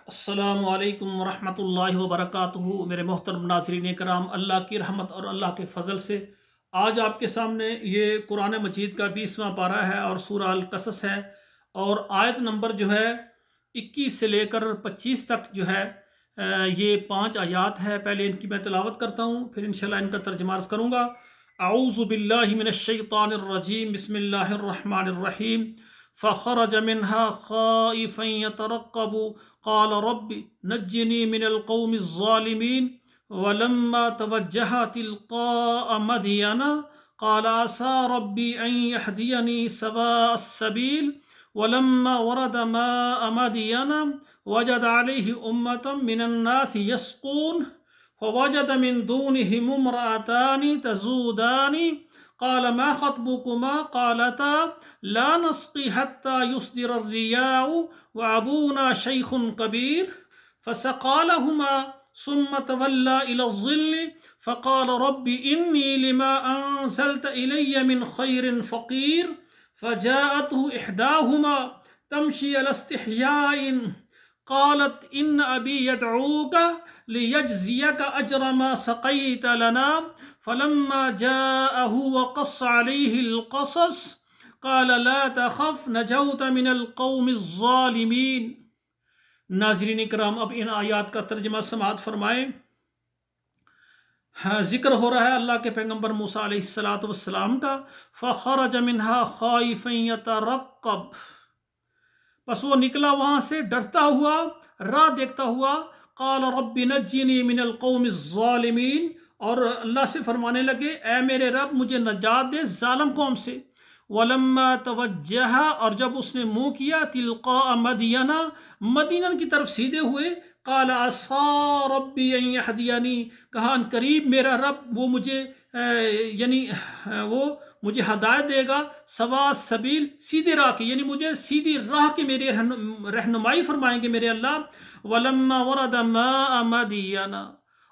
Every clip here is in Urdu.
السلام علیکم ورحمۃ اللہ وبرکاتہ۔ میرے محترم ناظرین کرام، اللہ کی رحمت اور اللہ کے فضل سے آج آپ کے سامنے یہ قرآن مجید کا 20واں پارہ ہے اور سورہ القصص ہے، اور آیت نمبر جو ہے 21 سے لے کر 25 تک جو ہے یہ 5 آیات ہے۔ پہلے ان کی میں تلاوت کرتا ہوں، پھر انشاءاللہ ان کا ترجمہ عرض کروں گا۔ اعوذ باللہ من الشیطان الرجیم، بسم اللہ الرحمن الرحیم۔ فخرج منها خائفا يترقب قال رب نجني من القوم الظالمين ولما توجه تلقاء مدين قال عسى ربي أن يهديني سواء السبيل ولما ورد ماء مدين وجد عليه أمة من الناس يسقون فوجد من دونهم امرأتان تزودان قال ما خطبكما قالتا لا نسقي حتى يصدر الرياء وأبونا شيخ كبير فسقى لهما ثم تولى إلى الظل فقال رب إني لما أنزلت إلي من خير فقير فجاءته إحداهما تمشي على استحياء قالت إن أبي يدعوك ليجزيك أجر ما سقيت لنا فلما جاءه وقص عليه القصص قال لا تخف نجوت من القوم الظالمين۔ ناظرین کرام، اب ان آیات کا ترجمہ سماعت فرمائیں۔ ذکر ہو رہا ہے اللہ کے پیغمبر موسیٰ علیہ السلام کا۔ فخرج منها خائفا يترقب، پس وہ نکلا وہاں سے ڈرتا ہوا، راہ دیکھتا ہوا۔ قال رب نجنی من القوم الظالمین، اور اللہ سے فرمانے لگے اے میرے رب مجھے نجات دے ظالم قوم سے۔ ولما توجہ، اور جب اس نے منہ کیا تلقاء مدینہ، مدینہ کی طرف سیدھے ہوئے۔ قال عسى ربی ان یہدینی، کہا ان قریب میرا رب وہ مجھے وہ مجھے ہدایت دے گا، سوا السبیل، سیدھے راہ کی، یعنی مجھے سیدھی راہ کی میری رہنمائی فرمائیں گے میرے اللہ۔ ولما ورد ماء مدین،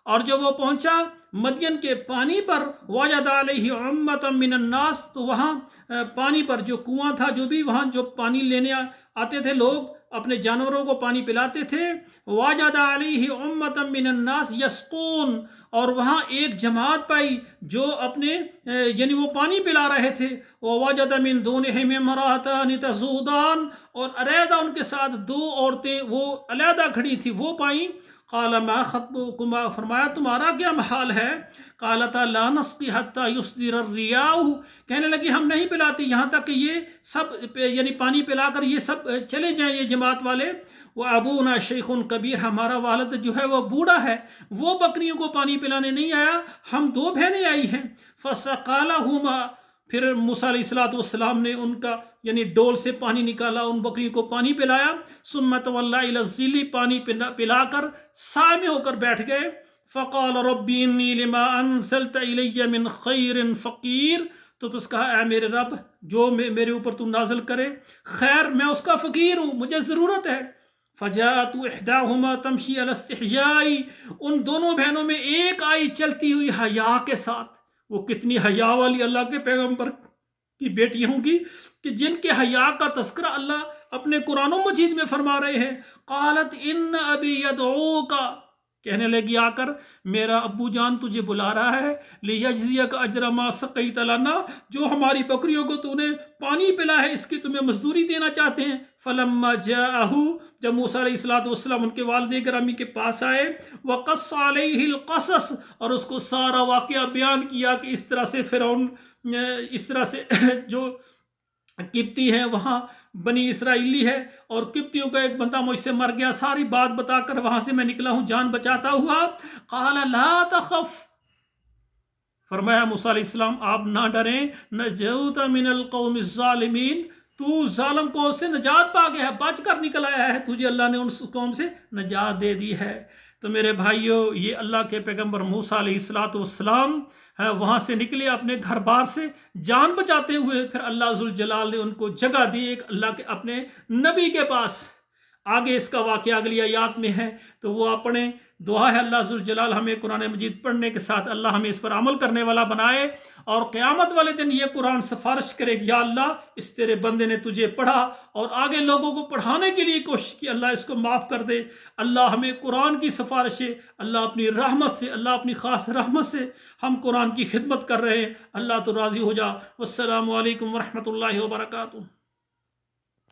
اور جب وہ پہنچا مدین کے پانی پر، وجد علیہ امۃ من الناس، تو وہاں پانی پر جو کنواں تھا، جو بھی وہاں جو پانی لینے آتے تھے لوگ، اپنے جانوروں کو پانی پلاتے تھے۔ وجد علیہ امۃ من الناس یسقون، اور وہاں ایک جماعت پائی جو اپنے یعنی وہ پانی پلا رہے تھے۔ ووجد من دونہم امرأتان تذودان، اور علیحدہ ان کے ساتھ دو عورتیں وہ علیحدہ کھڑی تھی وہ پائیں۔ قال ما خطبكما، فرمایا تمہارا کیا حال ہے؟ قالتا لا نسقي حتى يصدر الرياء، کہنے لگی ہم نہیں پلاتے یہاں تک کہ یہ سب یعنی پانی پلا کر یہ سب چلے جائیں یہ جماعت والے۔ وابونا شیخ کبیر، ہمارا والد جو ہے وہ بوڑھا ہے، وہ بکریوں کو پانی پلانے نہیں آیا، ہم دو بہنیں آئی ہیں۔ فسقى لهما، پھر موسیٰ علیہ السلام نے ان کا یعنی ڈول سے پانی نکالا، ان بکریوں کو پانی پلایا۔ ثم تولى الى الظل، پانی پلا کر سائے میں ہو کر بیٹھ گئے۔ فقال ربی انی لما انزلت الی من خیر فقیر، تو بس کہا اے میرے رب جو میرے اوپر تو نازل کرے خیر، میں اس کا فقیر ہوں، مجھے ضرورت ہے۔ فجاءت احداهما تمشی علی استحیاء، ان دونوں بہنوں میں ایک آئی چلتی ہوئی حیا کے ساتھ۔ وہ کتنی حیا والی اللہ کے پیغمبر کی بیٹیاں ہوں گی کہ جن کے حیا کا تذکرہ اللہ اپنے قرآن مجید میں فرما رہے ہیں۔ قالت ان ابی یدعوک، کہنے لگی آ کر میرا ابو جان تجھے بلا رہا ہے، لیجزیک اجر ما سقیت لنا، جو ہماری بکریوں کو تو نے پانی پلا ہے اس کی تمہیں مزدوری دینا چاہتے ہیں۔ فلما جاءہ، جب موسیٰ علیہ السلام ان کے والد گرامی کے پاس آئے، وقص علیہ القصص، اور اس کو سارا واقعہ بیان کیا کہ اس طرح سے فرعون، اس طرح سے جو قبطی ہیں وہاں بنی اسرائیلی ہے، اور قبطیوں کا ایک بندہ مجھ سے مر گیا، ساری بات بتا کر وہاں سے میں نکلا ہوں جان بچاتا ہوا۔ قال لا تخف، فرمایا موسیٰ علیہ السلام آپ نہ ڈریں، نجوت من القوم الظالمین، تو ظالم قوم سے نجات پا گیا ہے، بچ کر نکل آیا ہے، تجھے اللہ نے ان قوم سے نجات دے دی ہے۔ تو میرے بھائیوں، یہ اللہ کے پیغمبر موسیٰ علیہ السلام وہاں سے نکلے اپنے گھر بار سے جان بچاتے ہوئے، پھر اللہ ذوالجلال نے ان کو جگہ دی ایک اللہ کے اپنے نبی کے پاس۔ آگے اس کا واقعہ اگلی آیات میں ہے، تو وہ اپنے دعا ہے اللہ ذوالجلال ہمیں قرآن مجید پڑھنے کے ساتھ اللہ ہمیں اس پر عمل کرنے والا بنائے، اور قیامت والے دن یہ قرآن سفارش کرے کہ یا اللہ اس تیرے بندے نے تجھے پڑھا اور آگے لوگوں کو پڑھانے کے لیے کوشش کی، اللہ اس کو معاف کر دے۔ اللہ ہمیں قرآن کی سفارش ہے، اللہ اپنی رحمت سے، اللہ اپنی خاص رحمت سے ہم قرآن کی خدمت کر رہے ہیں، اللہ تو راضی ہو جا۔ والسلام علیکم ورحمۃ اللہ وبرکاتہ۔